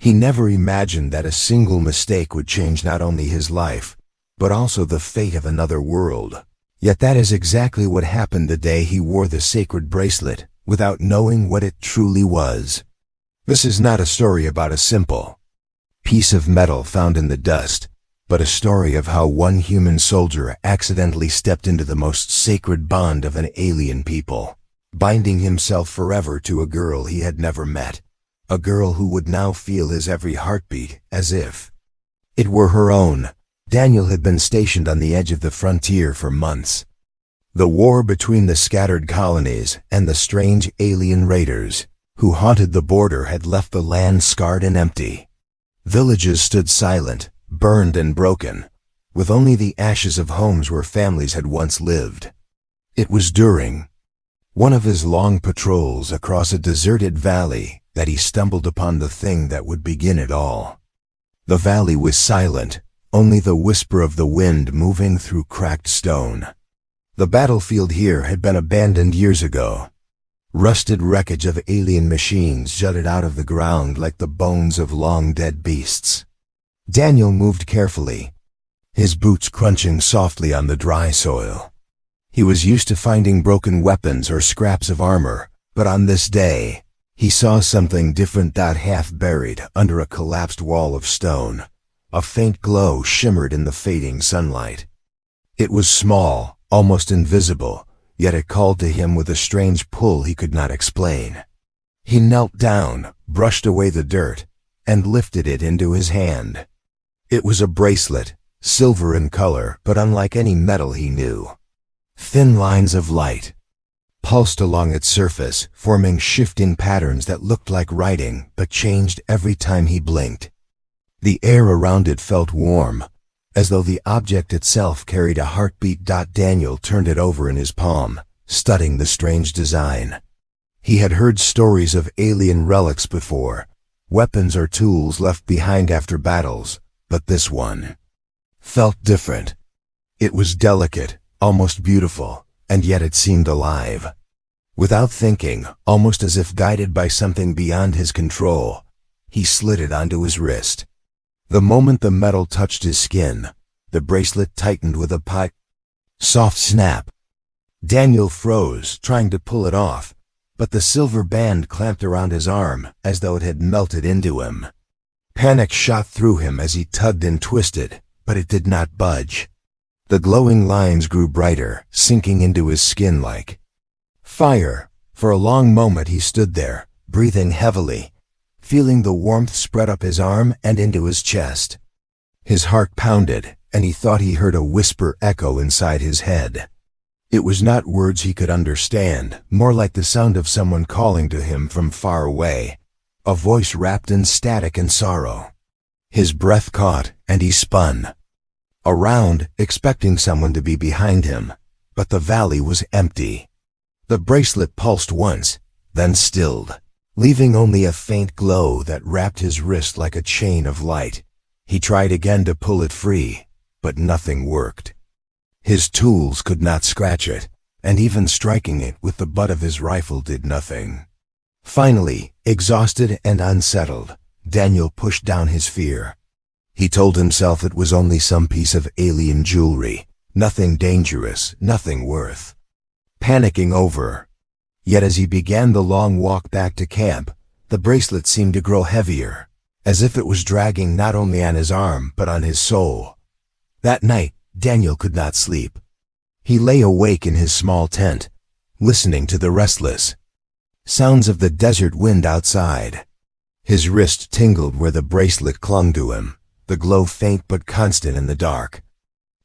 He never imagined that a single mistake would change not only his life, but also the fate of another world. Yet that is exactly what happened the day he wore the sacred bracelet, without knowing what it truly was. This is not a story about a simple piece of metal found in the dust, but a story of how one human soldier accidentally stepped into the most sacred bond of an alien people, binding himself forever to a girl he had never met, a girl who would now feel his every heartbeat as if it were her own. Daniel had been stationed on the edge of the frontier for months. The war between the scattered colonies and the strange alien raiders who haunted the border had left the land scarred and empty. Villages stood silent, burned and broken, with only the ashes of homes where families had once lived. It was during one of his long patrols across a deserted valley that he stumbled upon the thing that would begin it all. The valley was silent, only the whisper of the wind moving through cracked stone. The battlefield here had been abandoned years ago. Rusted wreckage of alien machines jutted out of the ground like the bones of long-dead beasts. Daniel moved carefully, his boots crunching softly on the dry soil. He was used to finding broken weapons or scraps of armor, but on this day, he saw something different. Half buried under a collapsed wall of stone, a faint glow shimmered in the fading sunlight. It was small, almost invisible, yet it called to him with a strange pull he could not explain. He knelt down, brushed away the dirt, and lifted it into his hand. It was a bracelet, silver in color, but unlike any metal he knew. Thin lines of light pulsed along its surface, forming shifting patterns that looked like writing but changed every time he blinked. The air around it felt warm, as though the object itself carried a heartbeat. Daniel turned it over in his palm, studying the strange design. He had heard stories of alien relics before, weapons or tools left behind after battles, but this one felt different. It was delicate, almost beautiful, and yet it seemed alive. Without thinking, almost as if guided by something beyond his control, he slid it onto his wrist. The moment the metal touched his skin, the bracelet tightened with a soft snap. Daniel froze, trying to pull it off, but the silver band clamped around his arm as though it had melted into him. Panic shot through him as he tugged and twisted, but it did not budge. The glowing lines grew brighter, sinking into his skin like fire. For a long moment he stood there, breathing heavily, feeling the warmth spread up his arm and into his chest. His heart pounded, and he thought he heard a whisper echo inside his head. It was not words he could understand, more like the sound of someone calling to him from far away, a voice wrapped in static and sorrow. His breath caught, and he spun around, expecting someone to be behind him, but the valley was empty. The bracelet pulsed once, then stilled, leaving only a faint glow that wrapped his wrist like a chain of light. He tried again to pull it free, but nothing worked. His tools could not scratch it, and even striking it with the butt of his rifle did nothing. Finally, exhausted and unsettled, Daniel pushed down his fear. He told himself it was only some piece of alien jewelry, nothing dangerous, nothing worth panicking over. Yet as he began the long walk back to camp, the bracelet seemed to grow heavier, as if it was dragging not only on his arm but on his soul. That night, Daniel could not sleep. He lay awake in his small tent, listening to the restless sounds of the desert wind outside. His wrist tingled where the bracelet clung to him, the glow faint but constant in the dark.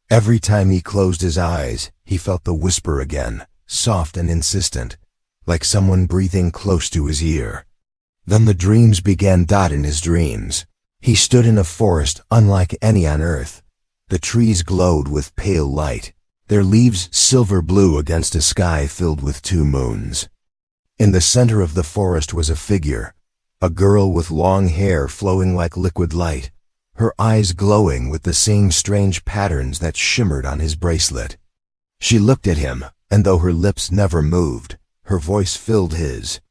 Every time he closed his eyes, he felt the whisper again, soft and insistent, like someone breathing close to his ear. Then the dreams began. In his dreams, he stood in a forest unlike any on earth. The trees glowed with pale light, their leaves silver blue against a sky filled with two moons. In the center of the forest was a figure, a girl with long hair flowing like liquid light, her eyes glowing with the same strange patterns that shimmered on his bracelet. She looked at him, and though her lips never moved, her voice filled his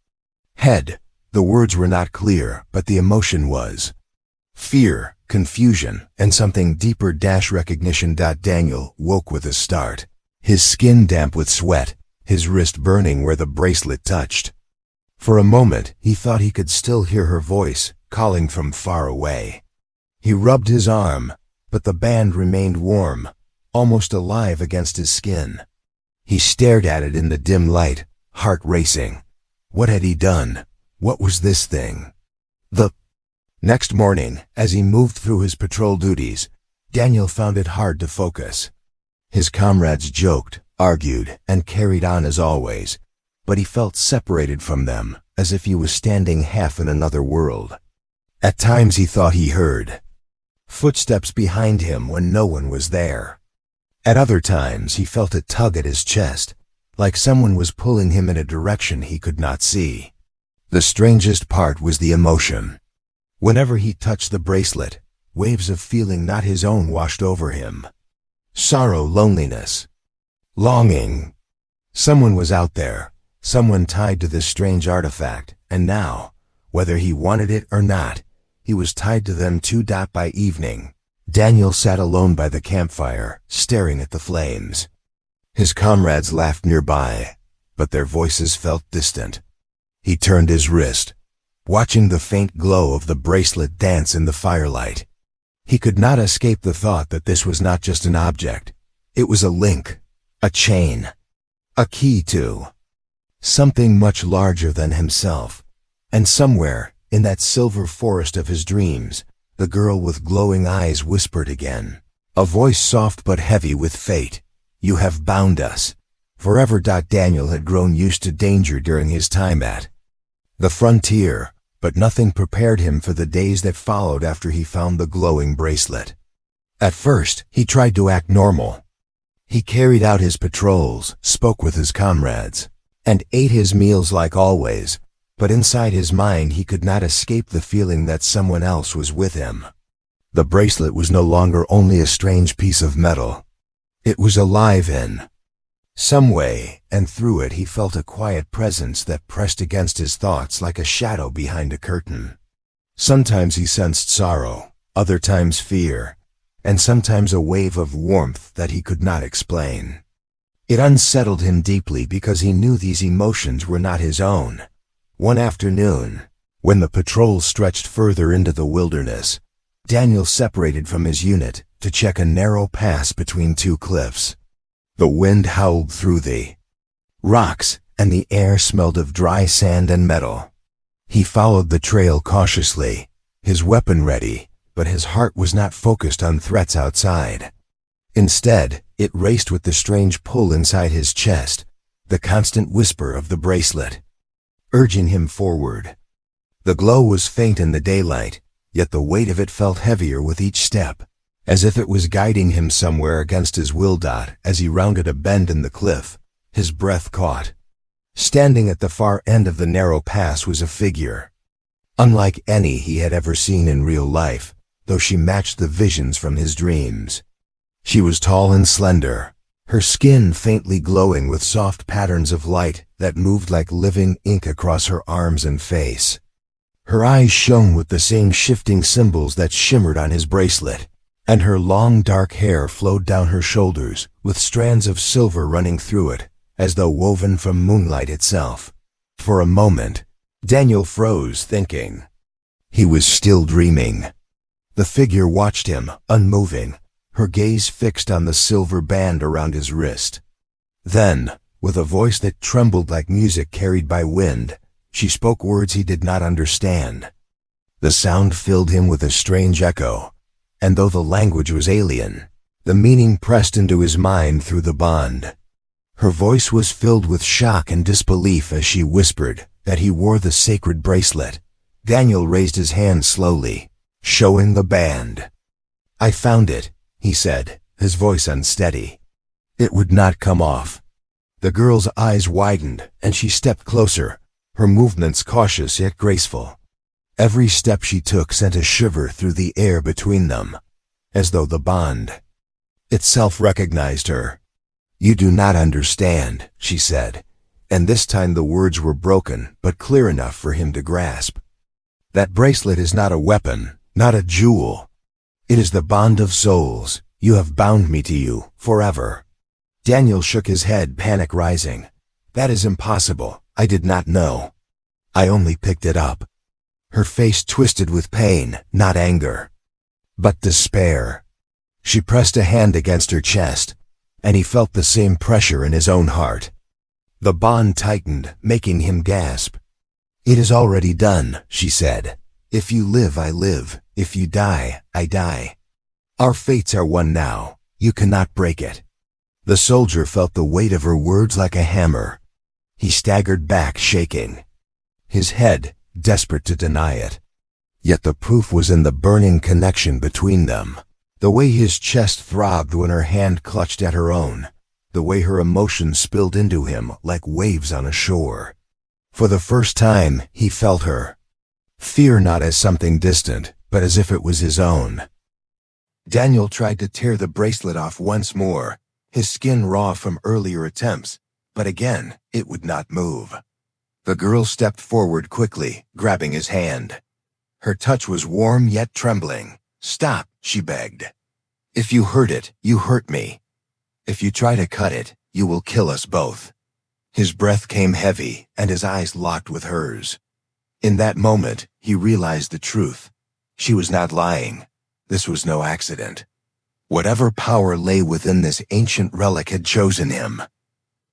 head. The words were not clear, but the emotion was. Fear, confusion, and something deeper. Recognition. Daniel woke with a start. His skin damp with sweat, his wrist burning where the bracelet touched. For a moment, he thought he could still hear her voice, calling from far away. He rubbed his arm, but the band remained warm, almost alive against his skin. He stared at it in the dim light, heart racing. What had he done? What was this thing? The next morning, as he moved through his patrol duties, Daniel found it hard to focus. His comrades joked, argued, and carried on as always, but he felt separated from them, as if he was standing half in another world. At times he thought he heard footsteps behind him when no one was there. At other times he felt a tug at his chest, like someone was pulling him in a direction he could not see. The strangest part was the emotion. Whenever he touched the bracelet, waves of feeling not his own washed over him. Sorrow, loneliness, longing. Someone was out there, someone tied to this strange artifact, and now, whether he wanted it or not, he was tied to them too. By evening, Daniel sat alone by the campfire, staring at the flames. His comrades laughed nearby, but their voices felt distant. He turned his wrist, watching the faint glow of the bracelet dance in the firelight. He could not escape the thought that this was not just an object. It was a link, a chain, a key to something much larger than himself. And somewhere, in that silver forest of his dreams, the girl with glowing eyes whispered again, a voice soft but heavy with fate, "You have bound us forever." Daniel had grown used to danger during his time at the frontier, but nothing prepared him for the days that followed after he found the glowing bracelet. At first, he tried to act normal. He carried out his patrols, spoke with his comrades, and ate his meals like always, but inside his mind he could not escape the feeling that someone else was with him. The bracelet was no longer only a strange piece of metal. It was alive in some way, and through it he felt a quiet presence that pressed against his thoughts like a shadow behind a curtain. Sometimes he sensed sorrow, other times fear, and sometimes a wave of warmth that he could not explain. It unsettled him deeply because he knew these emotions were not his own. One afternoon, when the patrol stretched further into the wilderness, Daniel separated from his unit to check a narrow pass between two cliffs. The wind howled through the rocks, and the air smelled of dry sand and metal. He followed the trail cautiously, his weapon ready, but his heart was not focused on threats outside. Instead, it raced with the strange pull inside his chest, the constant whisper of the bracelet, urging him forward. The glow was faint in the daylight, yet the weight of it felt heavier with each step, as if it was guiding him somewhere against his will. As he rounded a bend in the cliff, his breath caught. Standing at the far end of the narrow pass was a figure, unlike any he had ever seen in real life, though she matched the visions from his dreams. She was tall and slender, her skin faintly glowing with soft patterns of light that moved like living ink across her arms and face. Her eyes shone with the same shifting symbols that shimmered on his bracelet, and her long dark hair flowed down her shoulders with strands of silver running through it, as though woven from moonlight itself. For a moment, Daniel froze, thinking he was still dreaming. The figure watched him, unmoving, her gaze fixed on the silver band around his wrist. Then, with a voice that trembled like music carried by wind, she spoke words he did not understand. The sound filled him with a strange echo, and though the language was alien, the meaning pressed into his mind through the bond. Her voice was filled with shock and disbelief as she whispered that he wore the sacred bracelet. Daniel raised his hand slowly, showing the band. "I found it," he said, his voice unsteady. "It would not come off." The girl's eyes widened, and she stepped closer, her movements cautious yet graceful. Every step she took sent a shiver through the air between them, as though the bond itself recognized her. "You do not understand," she said. And this time the words were broken, but clear enough for him to grasp. That bracelet is not a weapon, not a jewel. It is the bond of souls. You have bound me to you, forever. Daniel shook his head, panic rising. That is impossible. I did not know. I only picked it up. Her face twisted with pain, not anger, but despair. She pressed a hand against her chest, and he felt the same pressure in his own heart. The bond tightened, making him gasp. It is already done, she said. If you live, I live. If you die, I die. Our fates are one now. You cannot break it. The soldier felt the weight of her words like a hammer. He staggered back, shaking his head, desperate to deny it. Yet the proof was in the burning connection between them. The way his chest throbbed when her hand clutched at her own. The way her emotions spilled into him like waves on a shore. For the first time, he felt her. Fear not as something distant, but as if it was his own. Daniel tried to tear the bracelet off once more, his skin raw from earlier attempts, but again, it would not move. The girl stepped forward quickly, grabbing his hand. Her touch was warm yet trembling. Stop, she begged. If you hurt it, you hurt me. If you try to cut it, you will kill us both. His breath came heavy, and his eyes locked with hers. In that moment, he realized the truth. She was not lying. This was no accident. Whatever power lay within this ancient relic had chosen him.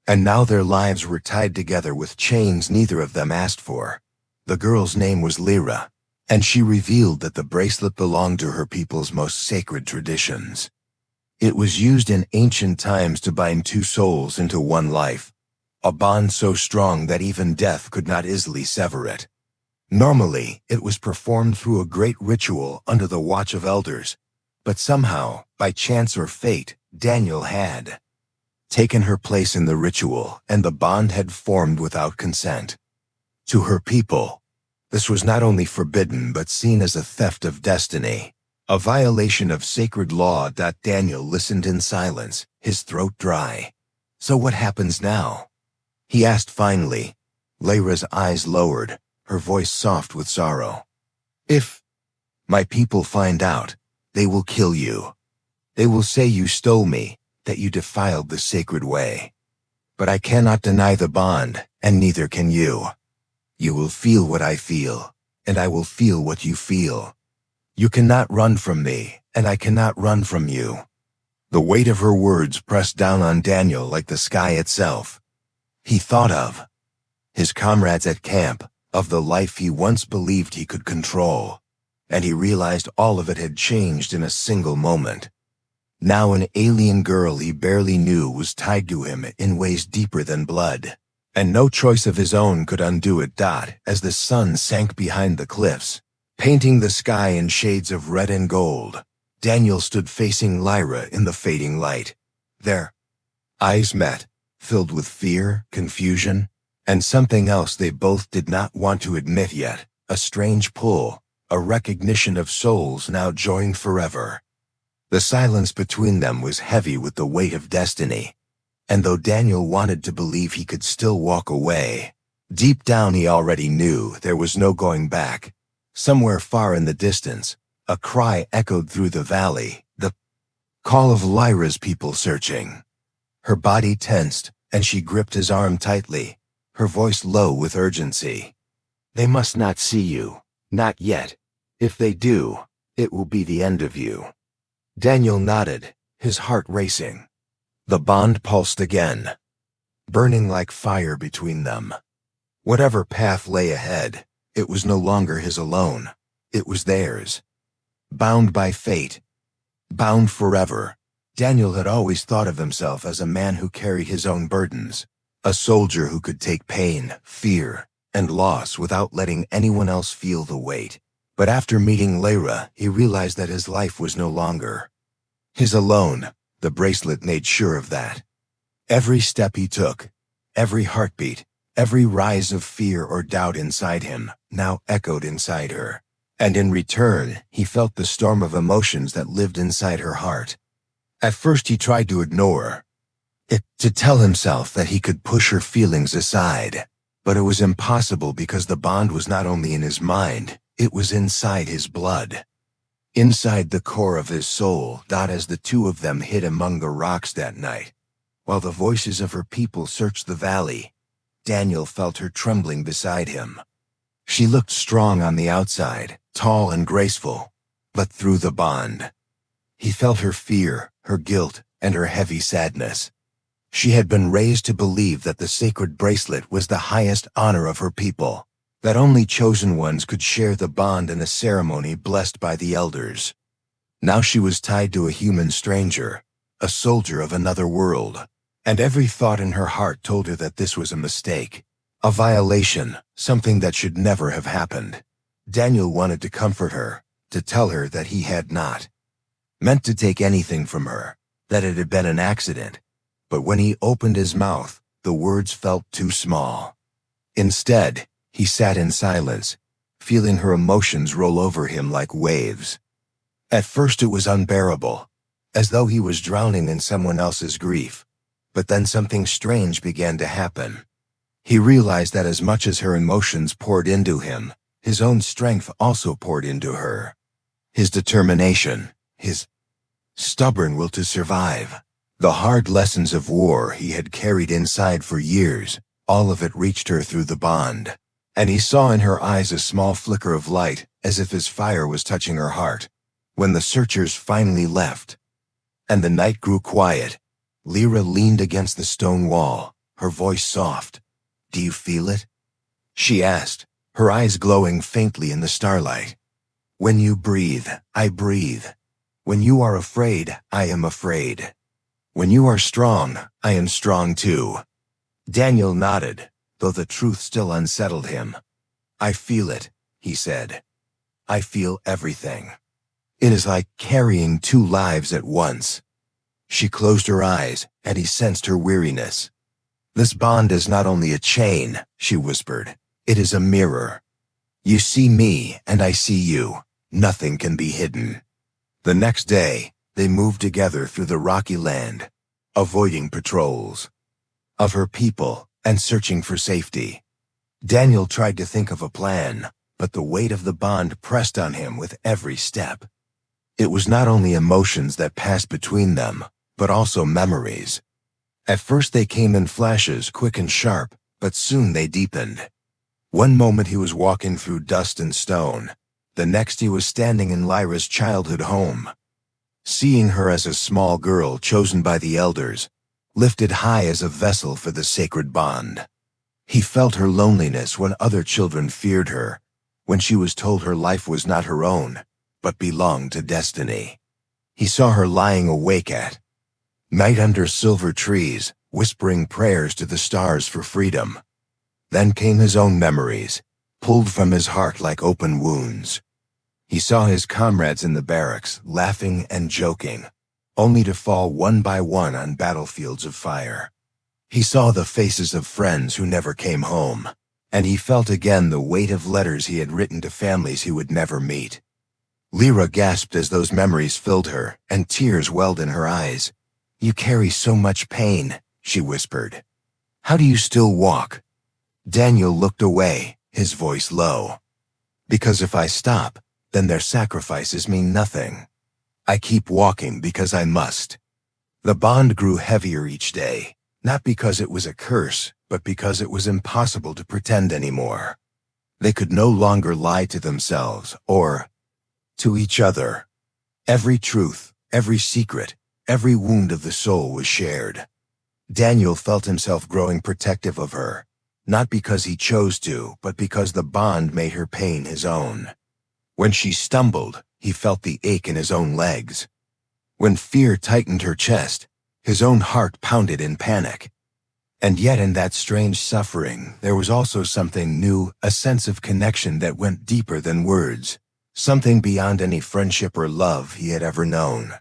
And now their lives were tied together with chains neither of them asked for. The girl's name was Lyra, and she revealed that the bracelet belonged to her people's most sacred traditions. It was used in ancient times to bind two souls into one life, a bond so strong that even death could not easily sever it. Normally, it was performed through a great ritual under the watch of elders, but somehow, by chance or fate, Daniel had taken her place in the ritual, and the bond had formed without consent. To her people, this was not only forbidden but seen as a theft of destiny, a violation of sacred law. Daniel listened in silence, his throat dry. So what happens now? He asked finally. Lyra's eyes lowered, her voice soft with sorrow. If my people find out, they will kill you. They will say you stole me, that you defiled the sacred way. But I cannot deny the bond, and neither can you. You will feel what I feel, and I will feel what you feel. You cannot run from me, and I cannot run from you. The weight of her words pressed down on Daniel like the sky itself. He thought of his comrades at camp, of the life he once believed he could control, and he realized all of it had changed in a single moment. Now an alien girl he barely knew was tied to him in ways deeper than blood, and no choice of his own could undo it. As the sun sank behind the cliffs, painting the sky in shades of red and gold, Daniel stood facing Lyra in the fading light. Their eyes met, filled with fear, confusion, and something else they both did not want to admit yet, a strange pull, a recognition of souls now joined forever. The silence between them was heavy with the weight of destiny, and though Daniel wanted to believe he could still walk away, deep down he already knew there was no going back. Somewhere far in the distance, a cry echoed through the valley, the call of Lyra's people searching. Her body tensed, and she gripped his arm tightly, her voice low with urgency. They must not see you, not yet. If they do, it will be the end of you. Daniel nodded, his heart racing. The bond pulsed again, burning like fire between them. Whatever path lay ahead, it was no longer his alone. It was theirs. Bound by fate. Bound forever. Daniel had always thought of himself as a man who carried his own burdens, a soldier who could take pain, fear, and loss without letting anyone else feel the weight. But after meeting Lyra, he realized that his life was no longer his alone. The bracelet made sure of that. Every step he took, every heartbeat, every rise of fear or doubt inside him now echoed inside her. And in return, he felt the storm of emotions that lived inside her heart. At first he tried to ignore To tell himself that he could push her feelings aside. But it was impossible because the bond was not only in his mind, it was inside his blood. Inside the core of his soul. As the two of them hid among the rocks that night, while the voices of her people searched the valley, Daniel felt her trembling beside him. She looked strong on the outside, tall and graceful, but through the bond, he felt her fear, her guilt, and her heavy sadness. She had been raised to believe that the sacred bracelet was the highest honor of her people, that only chosen ones could share the bond in a ceremony blessed by the elders. Now she was tied to a human stranger, a soldier of another world, and every thought in her heart told her that this was a mistake, a violation, something that should never have happened. Daniel wanted to comfort her, to tell her that he had not meant to take anything from her, that it had been an accident. But when he opened his mouth, the words felt too small. Instead, he sat in silence, feeling her emotions roll over him like waves. At first it was unbearable, as though he was drowning in someone else's grief. But then something strange began to happen. He realized that as much as her emotions poured into him, his own strength also poured into her. His determination, his stubborn will to survive. The hard lessons of war he had carried inside for years, all of it reached her through the bond. And he saw in her eyes a small flicker of light, as if his fire was touching her heart. When the searchers finally left, and the night grew quiet, Lyra leaned against the stone wall, her voice soft. "Do you feel it?" she asked, her eyes glowing faintly in the starlight. "When you breathe, I breathe. When you are afraid, I am afraid. When you are strong, I am strong too." Daniel nodded, though the truth still unsettled him. "I feel it," he said. "I feel everything. It is like carrying two lives at once." She closed her eyes, and he sensed her weariness. "This bond is not only a chain," she whispered. "It is a mirror. You see me, and I see you. Nothing can be hidden." The next day, they moved together through the rocky land, avoiding patrols of her people and searching for safety. Daniel tried to think of a plan, but the weight of the bond pressed on him with every step. It was not only emotions that passed between them, but also memories. At first they came in flashes, quick and sharp, but soon they deepened. One moment he was walking through dust and stone. The next he was standing in Lyra's childhood home, seeing her as a small girl chosen by the elders, lifted high as a vessel for the sacred bond. He felt her loneliness when other children feared her, when she was told her life was not her own, but belonged to destiny. He saw her lying awake at night under silver trees, whispering prayers to the stars for freedom. Then came his own memories, pulled from his heart like open wounds. He saw his comrades in the barracks, laughing and joking, only to fall one by one on battlefields of fire. He saw the faces of friends who never came home, and he felt again the weight of letters he had written to families he would never meet. Lyra gasped as those memories filled her, and tears welled in her eyes. "You carry so much pain," she whispered. "How do you still walk?" Daniel looked away, his voice low. "Because if I stop, then their sacrifices mean nothing. I keep walking because I must." The bond grew heavier each day, not because it was a curse, but because it was impossible to pretend anymore. They could no longer lie to themselves or to each other. Every truth, every secret, every wound of the soul was shared. Daniel felt himself growing protective of her, not because he chose to, but because the bond made her pain his own. When she stumbled, he felt the ache in his own legs. When fear tightened her chest, his own heart pounded in panic. And yet in that strange suffering, there was also something new, a sense of connection that went deeper than words, something beyond any friendship or love he had ever known.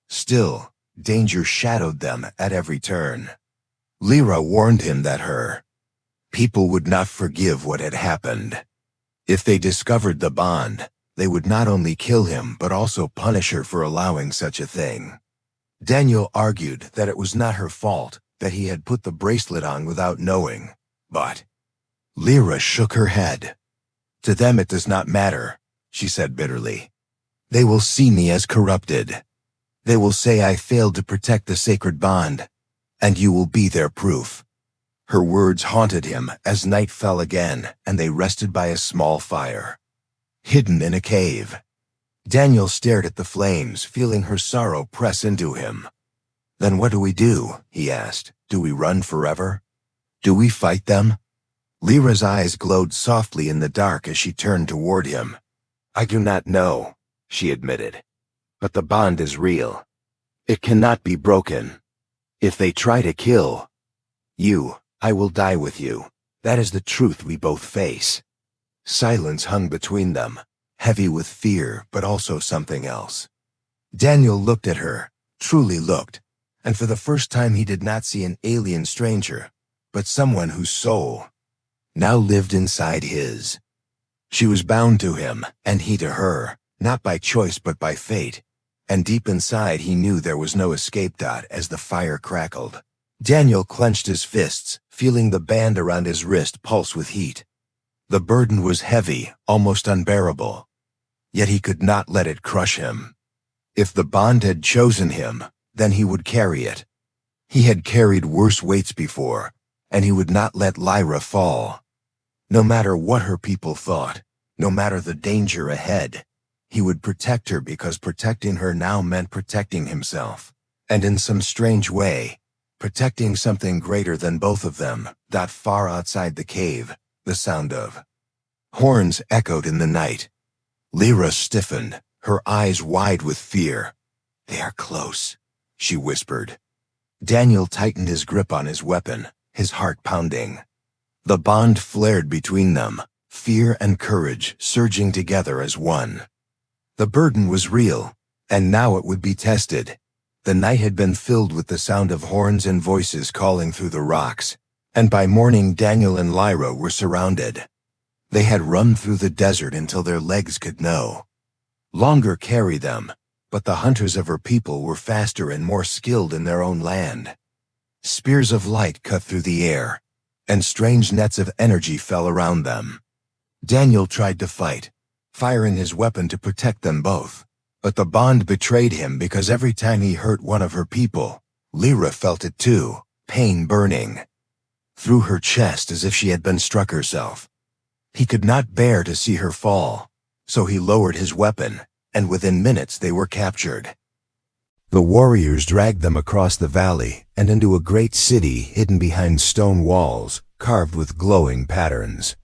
Still, danger shadowed them at every turn. Lyra warned him that her people would not forgive what had happened. If they discovered the bond, they would not only kill him but also punish her for allowing such a thing. Daniel argued that it was not her fault, that he had put the bracelet on without knowing. But Lyra shook her head. To them it does not matter, she said bitterly. They will see me as corrupted. They will say I failed to protect the sacred bond, and you will be their proof. Her words haunted him as night fell again, and they rested by a small fire, hidden in a cave. Daniel stared at the flames, feeling her sorrow press into him. Then what do we do? He asked. Do we run forever? Do we fight them? Lyra's eyes glowed softly in the dark as she turned toward him. I do not know, she admitted. But the bond is real. It cannot be broken. If they try to kill you, I will die with you. That is the truth we both face. Silence hung between them, heavy with fear, but also something else. Daniel looked at her, truly looked, and for the first time he did not see an alien stranger, but someone whose soul now lived inside his. She was bound to him, and he to her, not by choice but by fate, and deep inside he knew there was no escape. As the fire crackled, Daniel clenched his fists, feeling the band around his wrist pulse with heat. The burden was heavy, almost unbearable, yet he could not let it crush him. If the bond had chosen him, then he would carry it. He had carried worse weights before, and he would not let Lyra fall. No matter what her people thought, no matter the danger ahead, he would protect her because protecting her now meant protecting himself, and in some strange way, protecting something greater than both of them. That far outside the cave, the sound of horns echoed in the night. Lyra stiffened, her eyes wide with fear. They are close, she whispered. Daniel tightened his grip on his weapon, his heart pounding. The bond flared between them, fear and courage surging together as one. The burden was real, and now it would be tested. The night had been filled with the sound of horns and voices calling through the rocks, and by morning Daniel and Lyra were surrounded. They had run through the desert until their legs could no longer carry them, but the hunters of her people were faster and more skilled in their own land. Spears of light cut through the air, and strange nets of energy fell around them. Daniel tried to fight, firing his weapon to protect them both, but the bond betrayed him because every time he hurt one of her people, Lyra felt it too, pain burning through her chest as if she had been struck herself. He could not bear to see her fall, so he lowered his weapon, and within minutes they were captured. The warriors dragged them across the valley and into a great city hidden behind stone walls carved with glowing patterns.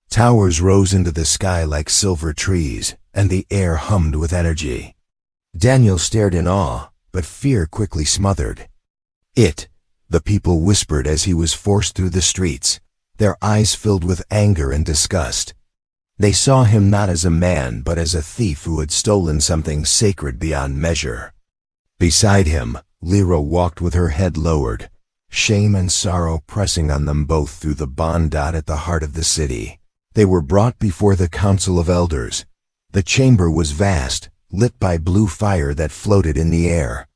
Towers rose into the sky like silver trees, and the air hummed with energy. Daniel stared in awe, but fear quickly smothered it. The people whispered as he was forced through the streets, their eyes filled with anger and disgust. They saw him not as a man but as a thief who had stolen something sacred beyond measure. Beside him, Lyra walked with her head lowered, shame and sorrow pressing on them both through the bond. At the heart of the city, they were brought before the Council of Elders. The chamber was vast, lit by blue fire that floated in the air.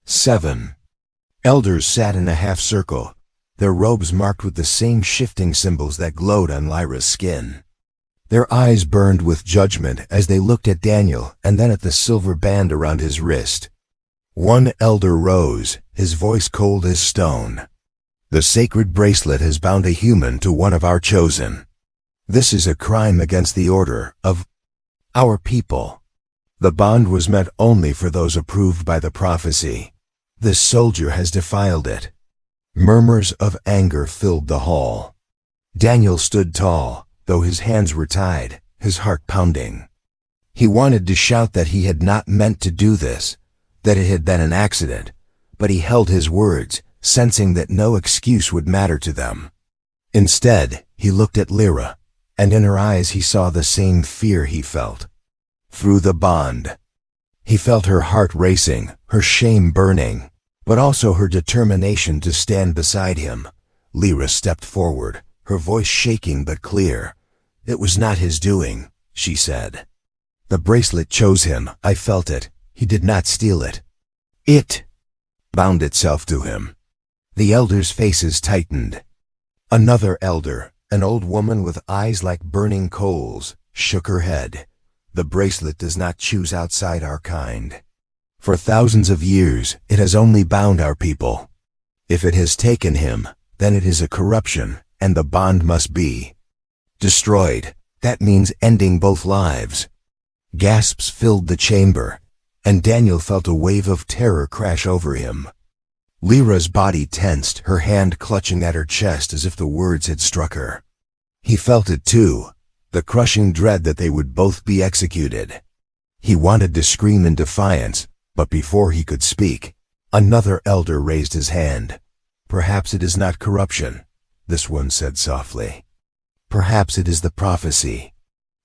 7 elders sat in a half-circle, their robes marked with the same shifting symbols that glowed on Lyra's skin. Their eyes burned with judgment as they looked at Daniel and then at the silver band around his wrist. One elder rose, his voice cold as stone. The sacred bracelet has bound a human to one of our chosen. This is a crime against the order of our people. The bond was meant only for those approved by the prophecy. This soldier has defiled it. Murmurs of anger filled the hall. Daniel stood tall, though his hands were tied, his heart pounding. He wanted to shout that he had not meant to do this, that it had been an accident, but he held his words, sensing that no excuse would matter to them. Instead, he looked at Lyra, and in her eyes he saw the same fear he felt. Through the bond, he felt her heart racing, her shame burning, but also her determination to stand beside him. Lyra stepped forward, her voice shaking but clear. It was not his doing, she said. The bracelet chose him, I felt it. He did not steal it. It bound itself to him. The elders' faces tightened. Another elder, an old woman with eyes like burning coals, shook her head. The bracelet does not choose outside our kind. For thousands of years, it has only bound our people. If it has taken him, then it is a corruption, and the bond must be destroyed. That means ending both lives. Gasps filled the chamber, and Daniel felt a wave of terror crash over him. Lyra's body tensed, her hand clutching at her chest as if the words had struck her. He felt it too, the crushing dread that they would both be executed. He wanted to scream in defiance, but before he could speak, another elder raised his hand. "Perhaps it is not corruption," this one said softly. "Perhaps it is the prophecy."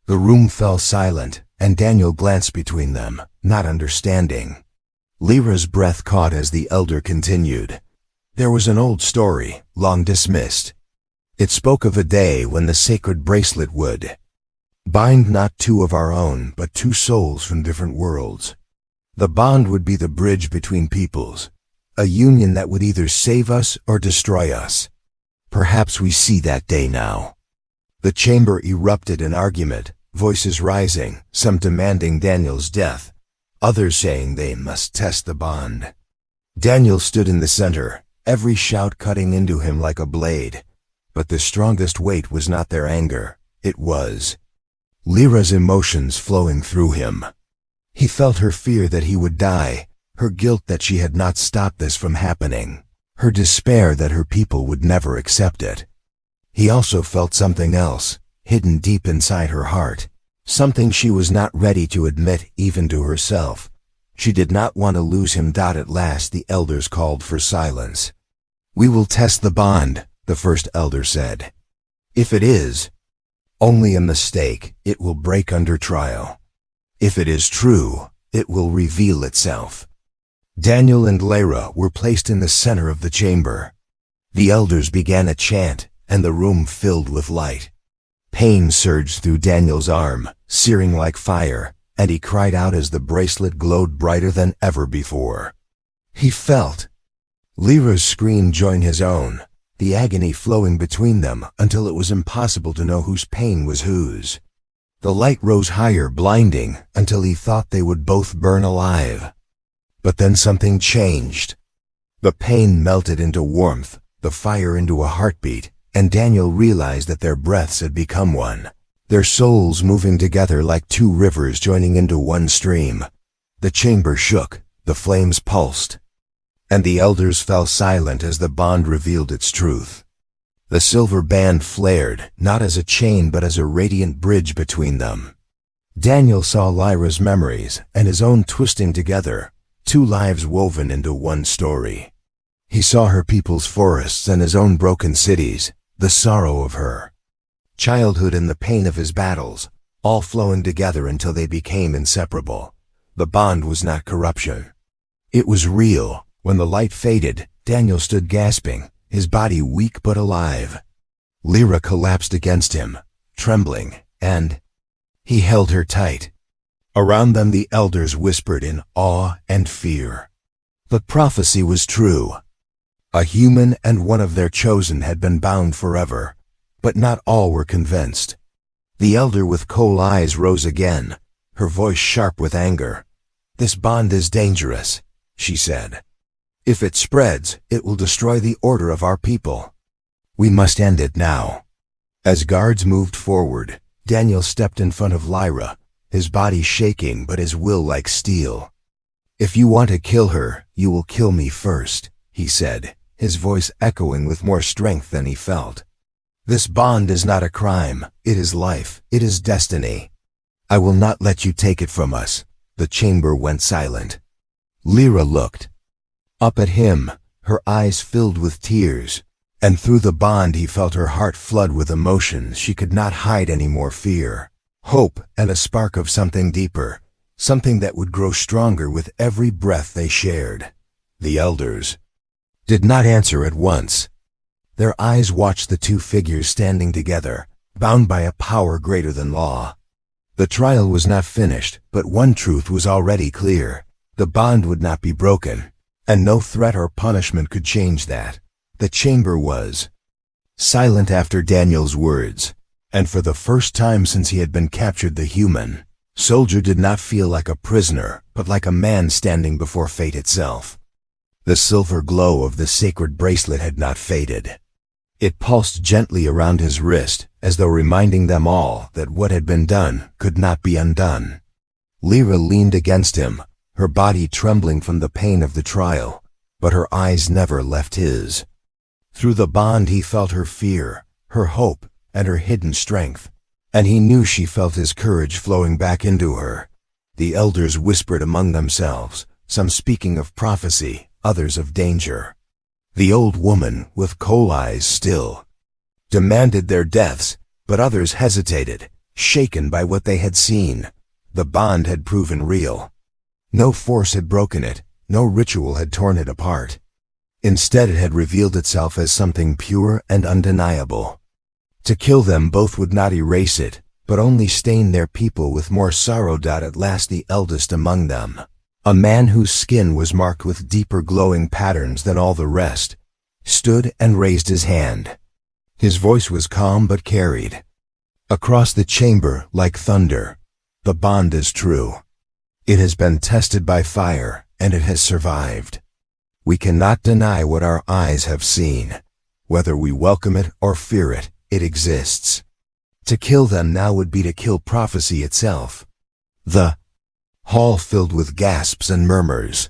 The room fell silent, and Daniel glanced between them, not understanding. Lyra's breath caught as the elder continued. There was an old story, long dismissed. It spoke of a day when the sacred bracelet would bind not two of our own, but two souls from different worlds. The bond would be the bridge between peoples, a union that would either save us or destroy us. Perhaps we see that day now. The chamber erupted in argument, voices rising, some demanding Daniel's death, others saying they must test the bond. Daniel stood in the center, every shout cutting into him like a blade. But the strongest weight was not their anger, it was Lyra's emotions flowing through him. He felt her fear that he would die, her guilt that she had not stopped this from happening, her despair that her people would never accept it. He also felt something else, hidden deep inside her heart, something she was not ready to admit even to herself. She did not want to lose him. At last the elders called for silence. "We will test the bond," the first elder said. "If it is only a mistake, it will break under trial. If it is true, it will reveal itself." Daniel and Lyra were placed in the center of the chamber. The elders began a chant, and the room filled with light. Pain surged through Daniel's arm, searing like fire, and he cried out as the bracelet glowed brighter than ever before. He felt Lyra's scream join his own, the agony flowing between them until it was impossible to know whose pain was whose. The light rose higher, blinding, until he thought they would both burn alive. But then something changed. The pain melted into warmth, the fire into a heartbeat, and Daniel realized that their breaths had become one, their souls moving together like two rivers joining into one stream. The chamber shook, the flames pulsed, and the elders fell silent as the bond revealed its truth. The silver band flared, not as a chain but as a radiant bridge between them. Daniel saw Lyra's memories and his own twisting together, two lives woven into one story. He saw her people's forests and his own broken cities, the sorrow of her childhood and the pain of his battles, all flowing together until they became inseparable. The bond was not corruption. It was real. When the light faded, Daniel stood gasping, his body weak but alive. Lyra collapsed against him, trembling, and he held her tight. Around them the elders whispered in awe and fear. The prophecy was true. A human and one of their chosen had been bound forever, but not all were convinced. The elder with coal eyes rose again, her voice sharp with anger. "This bond is dangerous," she said. "If it spreads, it will destroy the order of our people. We must end it now." As guards moved forward, Daniel stepped in front of Lyra, his body shaking but his will like steel. "If you want to kill her, you will kill me first," he said, his voice echoing with more strength than he felt. "This bond is not a crime, it is life, it is destiny. I will not let you take it from us." The chamber went silent. Lyra looked up at him, her eyes filled with tears, and through the bond he felt her heart flood with emotions she could not hide any more: fear, hope, and a spark of something deeper, something that would grow stronger with every breath they shared. The elders did not answer at once. Their eyes watched the two figures standing together, bound by a power greater than law. The trial was not finished, but one truth was already clear: the bond would not be broken, and no threat or punishment could change that. The chamber was silent after Daniel's words, and for the first time since he had been captured, the human soldier did not feel like a prisoner, but like a man standing before fate itself. The silver glow of the sacred bracelet had not faded. It pulsed gently around his wrist, as though reminding them all that what had been done could not be undone. Lyra leaned against him, her body trembling from the pain of the trial, but her eyes never left his. Through the bond he felt her fear, her hope, and her hidden strength, and he knew she felt his courage flowing back into her. The elders whispered among themselves, some speaking of prophecy, others of danger. The old woman, with coal eyes still, demanded their deaths, but others hesitated, shaken by what they had seen. The bond had proven real. No force had broken it, no ritual had torn it apart. Instead, it had revealed itself as something pure and undeniable. To kill them both would not erase it, but only stain their people with more sorrow. At last the eldest among them, a man whose skin was marked with deeper glowing patterns than all the rest, stood and raised his hand. His voice was calm but carried across the chamber like thunder. The bond is true. It has been tested by fire, and it has survived. We cannot deny what our eyes have seen. Whether we welcome it or fear it, it exists. To kill them now would be to kill prophecy itself. The hall filled with gasps and murmurs.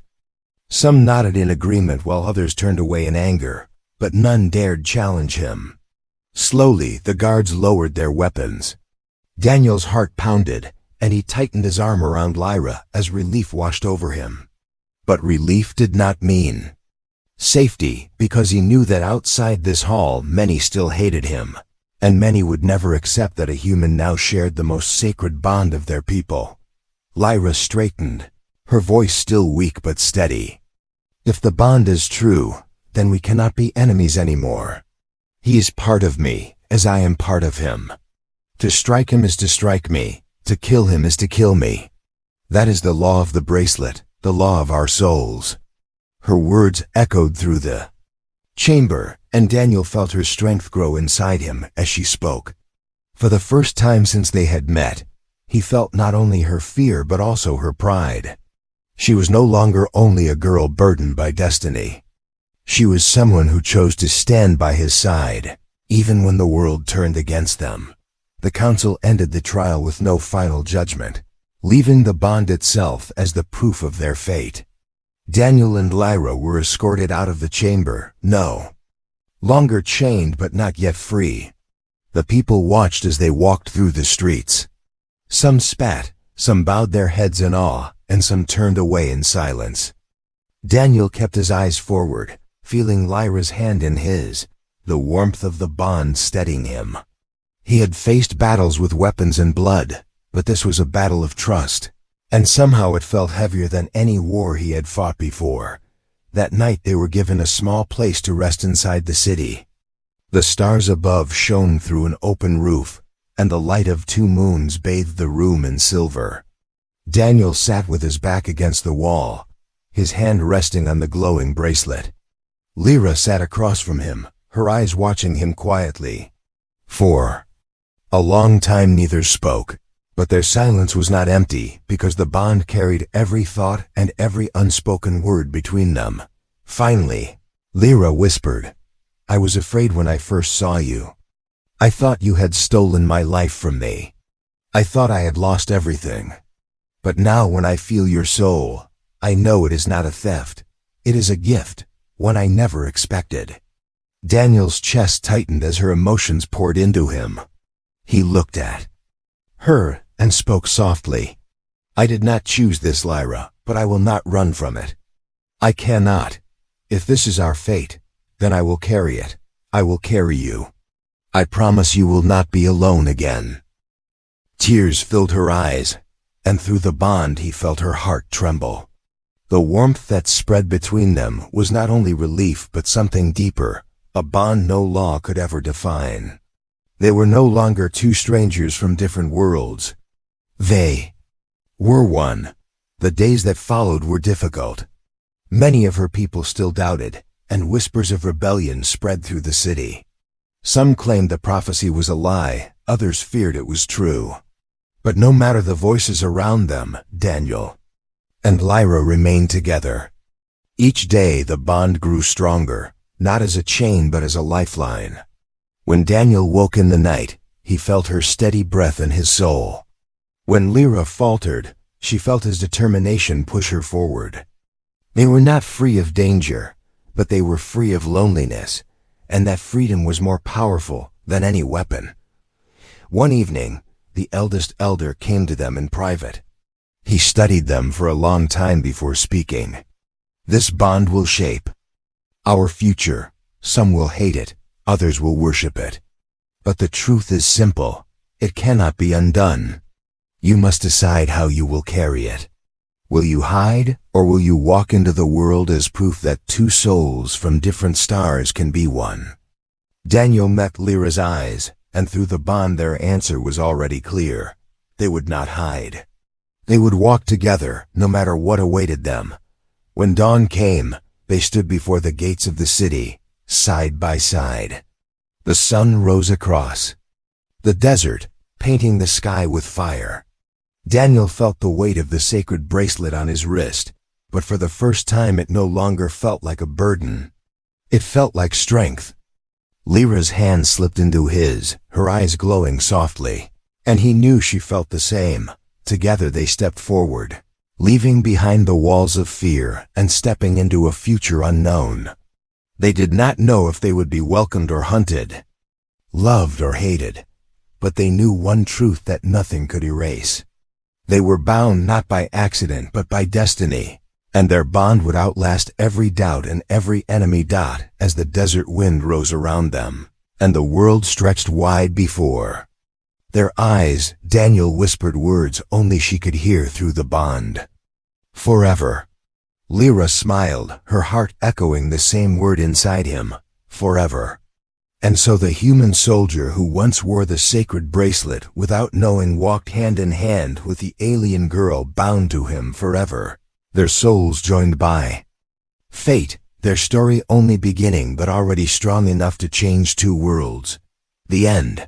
Some nodded in agreement while others turned away in anger, but none dared challenge him. Slowly, the guards lowered their weapons. Daniel's heart pounded, and he tightened his arm around Lyra as relief washed over him. But relief did not mean safety, because he knew that outside this hall many still hated him, and many would never accept that a human now shared the most sacred bond of their people. Lyra straightened, her voice still weak but steady. If the bond is true, then we cannot be enemies anymore. He is part of me, as I am part of him. To strike him is to strike me. To kill him is to kill me. That is the law of the bracelet, the law of our souls. Her words echoed through the chamber, and Daniel felt her strength grow inside him as she spoke. For the first time since they had met, he felt not only her fear but also her pride. She was no longer only a girl burdened by destiny. She was someone who chose to stand by his side, even when the world turned against them. The council ended the trial with no final judgment, leaving the bond itself as the proof of their fate. Daniel and Lyra were escorted out of the chamber, no longer chained but not yet free. The people watched as they walked through the streets. Some spat, some bowed their heads in awe, and some turned away in silence. Daniel kept his eyes forward, feeling Lyra's hand in his, the warmth of the bond steadying him. He had faced battles with weapons and blood, but this was a battle of trust, and somehow it felt heavier than any war he had fought before. That night they were given a small place to rest inside the city. The stars above shone through an open roof, and the light of 2 moons bathed the room in silver. Daniel sat with his back against the wall, his hand resting on the glowing bracelet. Lyra sat across from him, her eyes watching him quietly. For a long time neither spoke, but their silence was not empty because the bond carried every thought and every unspoken word between them. Finally, Lyra whispered, "I was afraid when I first saw you. I thought you had stolen my life from me. I thought I had lost everything. But now when I feel your soul, I know it is not a theft. It is a gift, one I never expected." Daniel's chest tightened as her emotions poured into him. He looked at her and spoke softly. "I did not choose this, Lyra, but I will not run from it. I cannot. If this is our fate, then I will carry it. I will carry you. I promise you will not be alone again." Tears filled her eyes, and through the bond he felt her heart tremble. The warmth that spread between them was not only relief but something deeper, a bond no law could ever define. They were no longer 2 strangers from different worlds. They were one. The days that followed were difficult. Many of her people still doubted, and whispers of rebellion spread through the city. Some claimed the prophecy was a lie, others feared it was true. But no matter the voices around them, Daniel and Lyra remained together. Each day the bond grew stronger, not as a chain but as a lifeline. When Daniel woke in the night, he felt her steady breath in his soul. When Lyra faltered, she felt his determination push her forward. They were not free of danger, but they were free of loneliness, and that freedom was more powerful than any weapon. One evening, the eldest elder came to them in private. He studied them for a long time before speaking. This bond will shape our future. Some will hate it, others will worship it. But the truth is simple. It cannot be undone. You must decide how you will carry it. Will you hide, or will you walk into the world as proof that two souls from different stars can be one? Daniel met Lyra's eyes, and through the bond their answer was already clear. They would not hide. They would walk together, no matter what awaited them. When dawn came, they stood before the gates of the city, side by side. The sun rose across the desert, painting the sky with fire. Daniel felt the weight of the sacred bracelet on his wrist, but for the first time it no longer felt like a burden. It felt like strength. Lyra's hand slipped into his, her eyes glowing softly, and he knew she felt the same. Together they stepped forward, leaving behind the walls of fear and stepping into a future unknown. They did not know if they would be welcomed or hunted, loved or hated, but they knew one truth that nothing could erase. They were bound not by accident but by destiny, and their bond would outlast every doubt and every enemy. As the desert wind rose around them, and the world stretched wide before their eyes, Daniel whispered words only she could hear through the bond. Forever. Lyra smiled, her heart echoing the same word inside him, forever. And so the human soldier who once wore the sacred bracelet without knowing walked hand in hand with the alien girl bound to him forever, their souls joined by fate, their story only beginning but already strong enough to change two worlds. The end.